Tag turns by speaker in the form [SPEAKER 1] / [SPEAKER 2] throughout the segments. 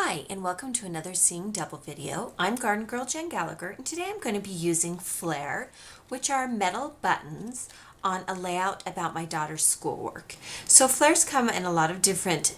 [SPEAKER 1] Hi, and welcome to another Seeing Double video. I'm Garden Girl Jen Gallacher, and today I'm going to be using Flair, which are metal buttons on a layout about my daughter's schoolwork. So Flairs come in a lot of different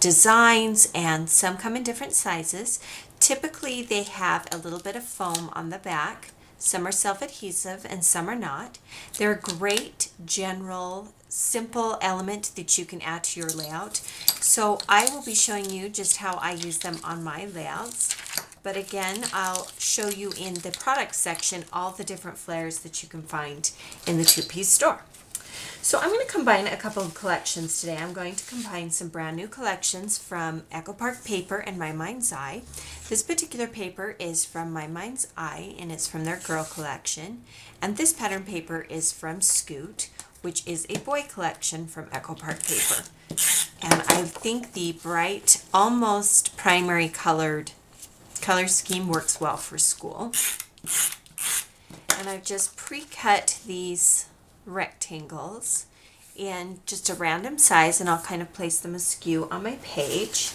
[SPEAKER 1] designs, and some come in different sizes. Typically, they have a little bit of foam on the back. Some are self-adhesive and some are not. They're a great general simple element that you can add to your layout. So I will be showing you just how I use them on my layouts. But again, I'll show you in the product section all the different Flairs that you can find in the two-piece store. So I'm going to combine a couple of collections today. I'm going to combine some brand new collections from Echo Park Paper and My Mind's Eye. This particular paper is from My Mind's Eye, and it's from their girl collection. And this pattern paper is from Scoot, which is a boy collection from Echo Park Paper. And I think the bright, almost primary color scheme works well for school. And I've just pre-cut these rectangles in just a random size, and I'll kind of place them askew on my page.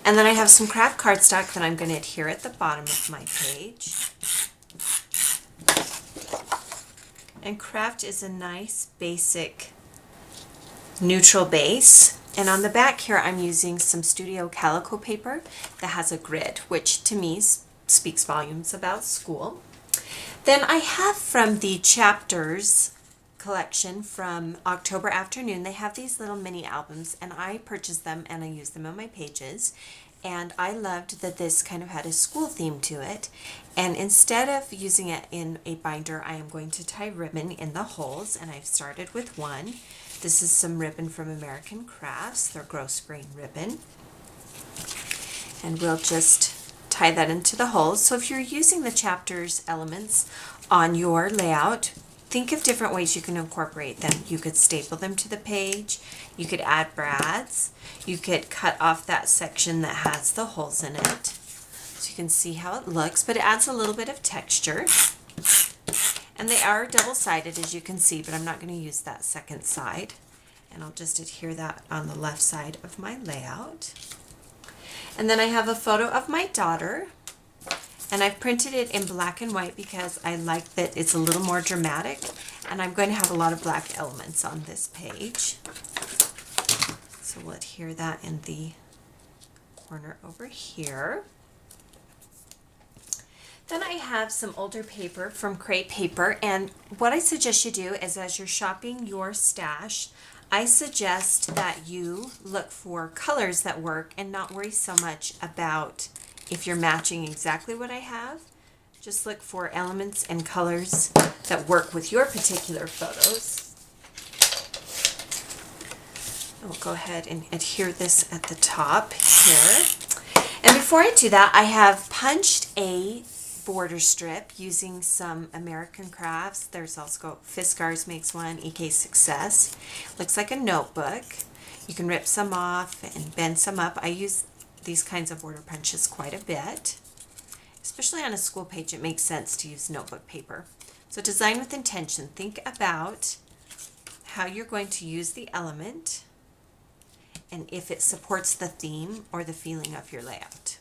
[SPEAKER 1] And then I have some craft cardstock that I'm going to adhere at the bottom of my page. And craft is a nice basic neutral base. And on the back here I'm using some Studio Calico paper that has a grid, which to me speaks volumes about school. Then I have from the Chapters collection from October Afternoon, they have these little mini albums, and I purchased them and I use them on my pages. And I loved that this kind of had a school theme to it. And instead of using it in a binder, I am going to tie ribbon in the holes, and I've started with one. This is some ribbon from American Crafts, their Gross Grain ribbon. And we'll just tie that into the holes. So if you're using the Chapters elements on your layout, think of different ways you can incorporate them. You could staple them to the page, you could add brads, you could cut off that section that has the holes in it. So you can see how it looks, but it adds a little bit of texture. And they are double-sided, as you can see, but I'm not going to use that second side. And I'll just adhere that on the left side of my layout. And then I have a photo of my daughter. And I've printed it in black and white because I like that it's a little more dramatic, and I'm going to have a lot of black elements on this page. So we'll adhere that in the corner over here. Then I have some older paper from Crate Paper, and what I suggest you do is, as you're shopping your stash, I suggest that you look for colors that work and not worry so much about if you're matching exactly what I have. Just look for elements and colors that work with your particular photos. I'll go ahead and adhere this at the top here. And before I do that, I have punched a border strip using some American Crafts. There's also Fiskars makes one, EK Success. Looks like a notebook. You can rip some off and bend some up. I use these kinds of border punches quite a bit. Especially on a school page, it makes sense to use notebook paper. So design with intention. Think about how you're going to use the element and if it supports the theme or the feeling of your layout.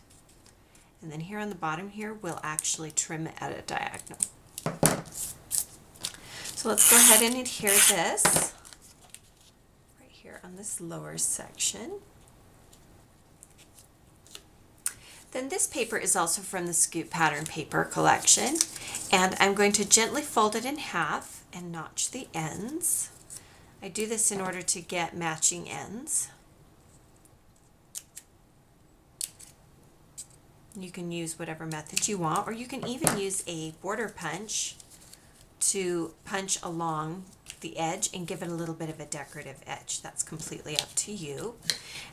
[SPEAKER 1] And then here on the bottom here, we'll actually trim it at a diagonal. So let's go ahead and adhere this right here on this lower section. Then this paper is also from the Scoot Pattern Paper collection, and I'm going to gently fold it in half and notch the ends. I do this in order to get matching ends. You can use whatever method you want, or you can even use a border punch to punch along the edge and give it a little bit of a decorative edge. That's completely up to you.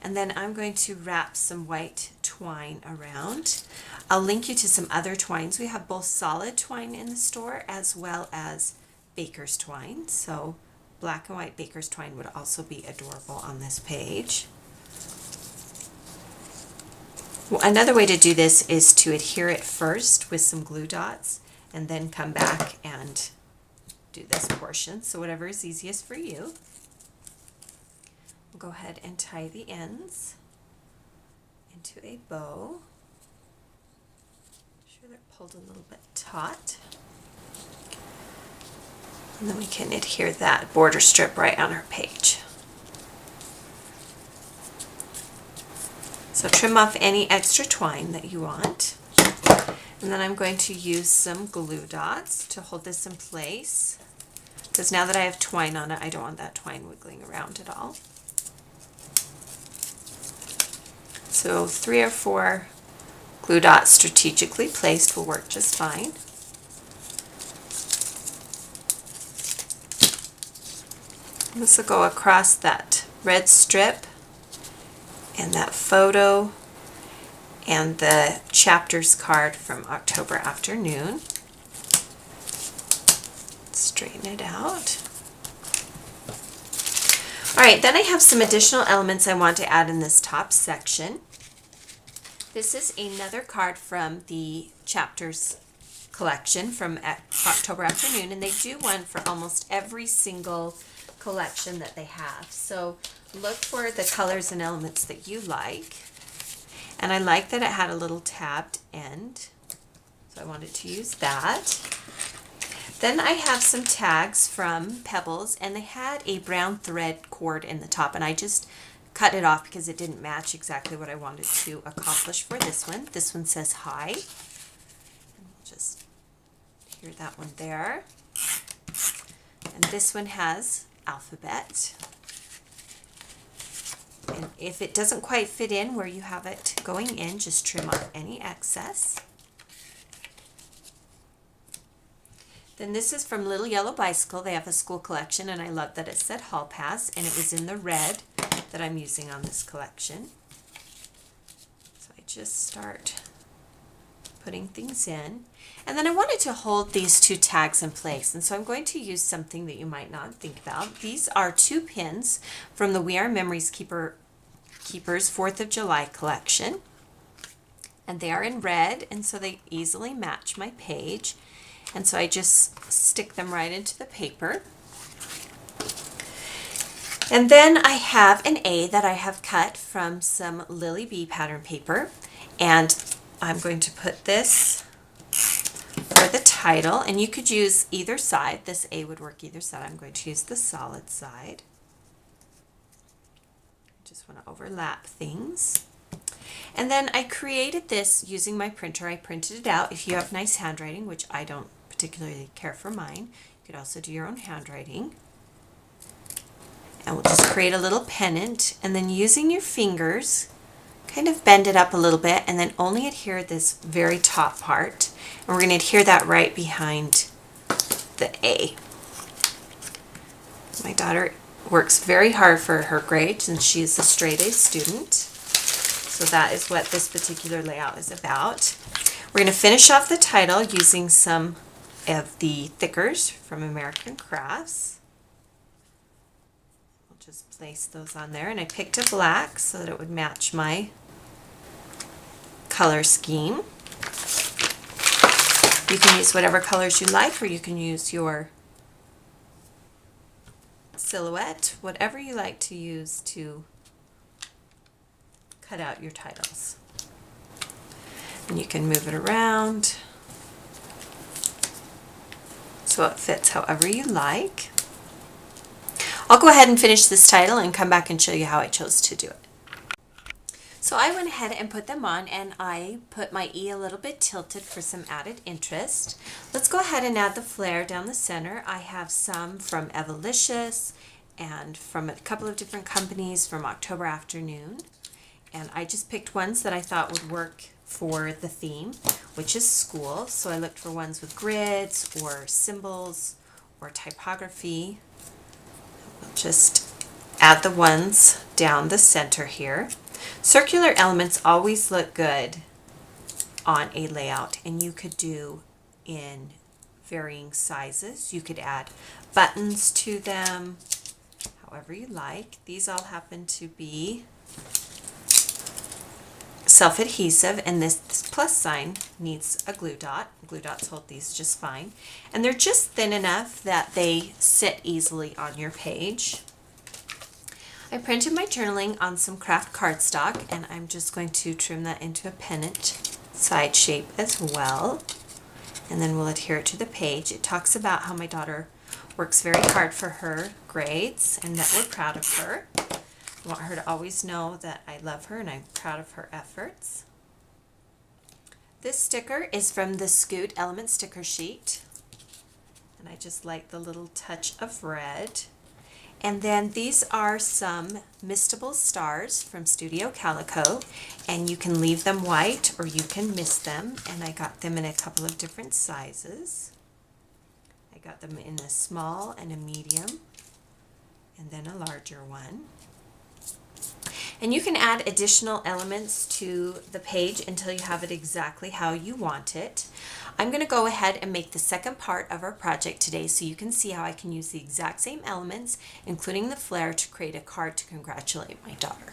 [SPEAKER 1] And then I'm going to wrap some white twine around. I'll link you to some other twines. We have both solid twine in the store as well as baker's twine. So black and white baker's twine would also be adorable on this page. Well, another way to do this is to adhere it first with some glue dots and then come back and do this portion. So whatever is easiest for you. We'll go ahead and tie the ends. into a bow. Make sure they're pulled a little bit taut. And then we can adhere that border strip right on our page. So trim off any extra twine that you want. And then I'm going to use some glue dots to hold this in place, because now that I have twine on it, I don't want that twine wiggling around at all. So 3 or 4 glue dots strategically placed will work just fine. This will go across that red strip and that photo and the chapters card from October afternoon. Straighten it out. All right, then I have some additional elements I want to add in this top section. This is another card from the chapters collection from October afternoon, and they do one for almost every single collection that they have. So look for the colors and elements that you like. And I like that it had a little tabbed end, so I wanted to use that. Then I have some tags from Pebbles, and they had a brown thread cord in the top, and I just cut it off because it didn't match exactly what I wanted to accomplish for this one. This one says hi, and we'll just adhere that one there. And this one has alphabet. And if it doesn't quite fit in where you have it going in, just trim off any excess. Then this is from Little Yellow Bicycle. They have a school collection, and I love that it said Hall Pass, and it was in the red that I'm using on this collection. So I just start putting things in. And then I wanted to hold these 2 tags in place, and so I'm going to use something that you might not think about. These are 2 pins from the We Are Memories Keeper's 4th of July collection, and they are in red, and so they easily match my page, and so I just stick them right into the paper. And then I have an A that I have cut from some Lily Bee pattern paper, and I'm going to put this for the title, and you could use either side. This A would work either side. I'm going to use the solid side. I just want to overlap things. And then I created this using my printer. I printed it out. If you have nice handwriting, which I don't particularly care for mine, you could also do your own handwriting. And we'll just create a little pennant, and then using your fingers, kind of bend it up a little bit, and then only adhere this very top part. And we're going to adhere that right behind the A. My daughter works very hard for her grades, and she is a straight A student. So that is what this particular layout is about. We're going to finish off the title using some of the thickers from American Crafts. We'll just place those on there, and I picked a black so that it would match my color scheme. You can use whatever colors you like, or you can use your silhouette, whatever you like to use to cut out your titles. And you can move it around so it fits however you like. I'll go ahead and finish this title and come back and show you how I chose to do it. So I went ahead and put them on, and I put my E a little bit tilted for some added interest. Let's go ahead and add the flare down the center. I have some from Embellishments and from a couple of different companies from October afternoon. And I just picked ones that I thought would work for the theme, which is school. So I looked for ones with grids or symbols or typography. We'll just add the ones down the center here. Circular elements always look good on a layout, and you could do in varying sizes. You could add buttons to them, however you like. These all happen to be self-adhesive, and this plus sign needs a glue dot. Glue dots hold these just fine, and they're just thin enough that they sit easily on your page. I printed my journaling on some craft cardstock, and I'm just going to trim that into a pennant side shape as well. And then we'll adhere it to the page. It talks about how my daughter works very hard for her grades and that we're proud of her. I want her to always know that I love her and I'm proud of her efforts. This sticker is from the Scoot Element sticker sheet. And I just like the little touch of red. And then these are some mistable stars from Studio Calico, and you can leave them white or you can mist them, and I got them in a couple of different sizes. I got them in a small and a medium and then a larger one. And you can add additional elements to the page until you have it exactly how you want it. I'm going to go ahead and make the second part of our project today so you can see how I can use the exact same elements, including the flare, to create a card to congratulate my daughter.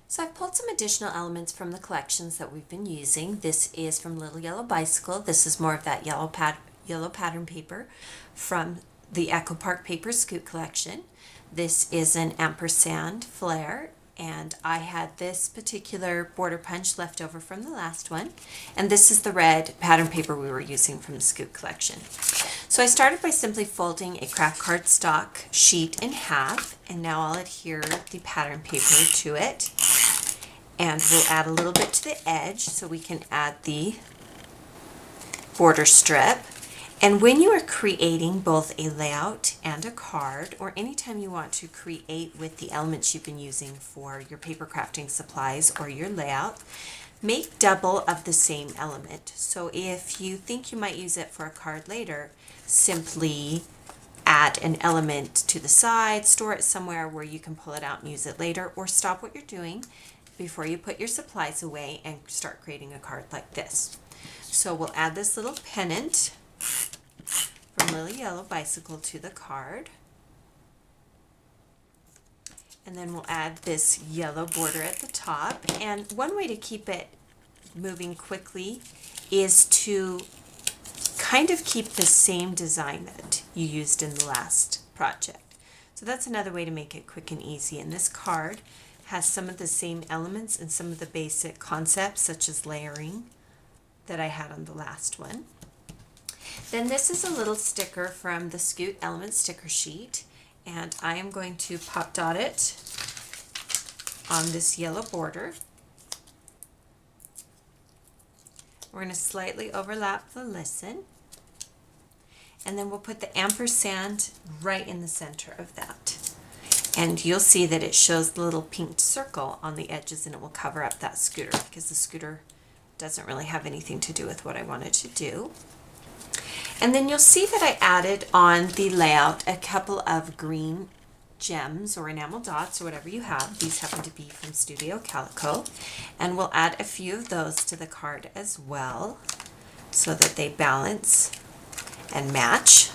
[SPEAKER 1] So I've pulled some additional elements from the collections that we've been using. This is from Little Yellow Bicycle. This is more of that yellow pattern paper from the Echo Park Paper Scoot collection. This is an ampersand flare, and I had this particular border punch left over from the last one, and this is the red pattern paper we were using from the Scoot collection. So I started by simply folding a craft cardstock sheet in half, and now I'll adhere the pattern paper to it, and we'll add a little bit to the edge so we can add the border strip. And when you are creating both a layout and a card, or anytime you want to create with the elements you've been using for your paper crafting supplies or your layout, make double of the same element. So if you think you might use it for a card later, simply add an element to the side, store it somewhere where you can pull it out and use it later, or stop what you're doing before you put your supplies away and start creating a card like this. So we'll add this little pennant from Little Yellow Bicycle to the card, and then we'll add this yellow border at the top. And one way to keep it moving quickly is to kind of keep the same design that you used in the last project. So that's another way to make it quick and easy. And this card has some of the same elements and some of the basic concepts, such as layering, that I had on the last one. Then this is a little sticker from the Scoot Element sticker sheet, and I am going to pop dot it on this yellow border. We're going to slightly overlap the listen, and then we'll put the ampersand right in the center of that. And you'll see that it shows the little pink circle on the edges, and it will cover up that scooter because the scooter doesn't really have anything to do with what I wanted to do. And then you'll see that I added on the layout a couple of green gems or enamel dots or whatever you have. These happen to be from Studio Calico. And we'll add a few of those to the card as well so that they balance and match.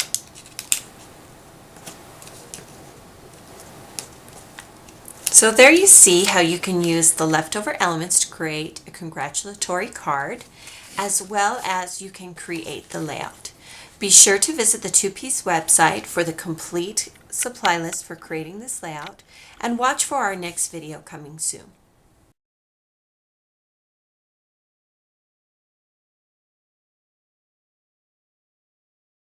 [SPEAKER 1] So there you see how you can use the leftover elements to create a congratulatory card, as well as you can create the layout. Be sure to visit the two-piece website for the complete supply list for creating this layout, and watch for our next video coming soon.